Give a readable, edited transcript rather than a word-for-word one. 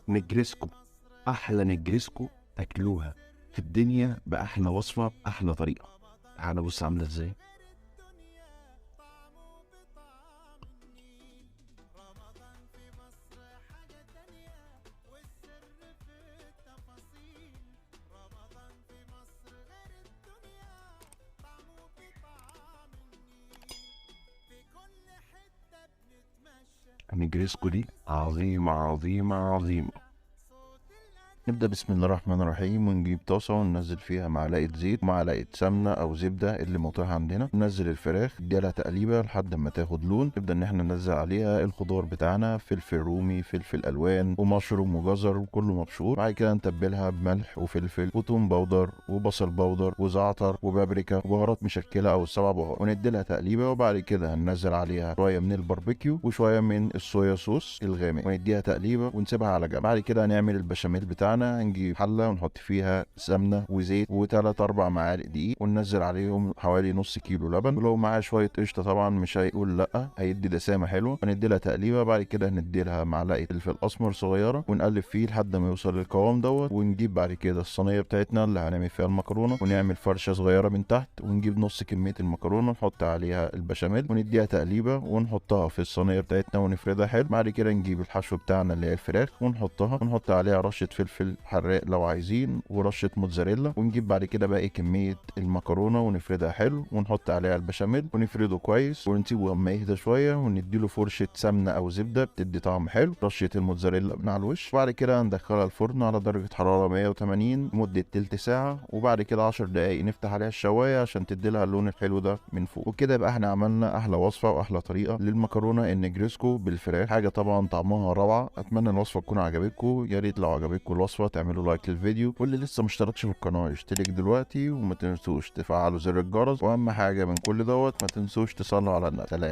نجرسكو، احلى نجرسكو تاكلوها في الدنيا باحلى وصفه باحلى طريقه. تعالى بص عامله ازاي. النجرسكو دي عظيمه عظيمه عظيمه. نبدأ بسم الله الرحمن الرحيم، ونجيب طاسة وننزل فيها معلقة زيت ومعلقة سمنة أو زبدة اللي متاح عندنا. ننزل الفراخ نديها تقليبة لحد ما تاخد لون. نبدأ إن احنا ننزل عليها الخضار بتاعنا، فلفل رومي، فلفل ألوان، ومشروم وجزر، وكله مبشور. بعد كده نتبلها بملح وفلفل وتوم بودر وبصل بودر وزعتر وبابريكا وبهارات مشكلة أو السبع بهارات، ونديلها تقليبة. وبعد كده هننزل عليها شوية من الباربيكيو وشوية من الصويا صوص الغامق ونديها تقليبة ونسيبها على جنب. بعد كده هنعمل البشاميل بتاعنا. هنجيب حله ونحط فيها سمنه وزيت وثلاث اربع معالق دقيق، وننزل عليهم حوالي نص كيلو لبن، ولو معاه شويه قشطه طبعا مش هيقول لا، هيدي دسامه حلوه. وندي لها تقليبه. بعد كده هندي لها معلقه فلفل اسمر صغيره ونقلب فيه لحد ما يوصل للقوام دوت. ونجيب بعد كده الصينيه بتاعتنا اللي هنعمل فيها المكرونه، ونعمل فرشه صغيره من تحت، ونجيب نص كميه المكرونه نحط عليها البشاميل ونديها تقليبه ونحطها في الصينيه بتاعتنا ونفردها حلو. بعد كده نجيب الحشو بتاعنا اللي هي الفراخ ونحطها، ونحط عليها رشه فلفل حراق لو عايزين ورشه موتزاريلا. ونجيب بعد كده باقي كميه المكرونه ونفردها حلو، ونحط عليها البشاميل ونفرده كويس، ونسيبه اما يهدى شويه، ونديله فرشه سمنه او زبده بتدي طعم حلو، رشه الموتزاريلا من على الوش. وبعد كده هندخلها الفرن على درجه حراره 180 لمده تلت ساعه، وبعد كده 10 دقائق نفتح عليها الشوايه عشان تدي لها اللون الحلو ده من فوق. وكده يبقى احنا عملنا احلى وصفه واحلى طريقه للمكرونه النجريسكو بالفراخ، حاجه طبعا طعمها روعه. اتمنى الوصفه تكون عجبتكم. يا ريت لو عجبتكم الوصفه تعملوا لايك للفيديو، واللي لسه مشتركش في القناه يشترك دلوقتي، وما تنسوش تفعلوا زر الجرس، واهم حاجه من كل دوت ما تنسوش تصلوا على النبي. سلام.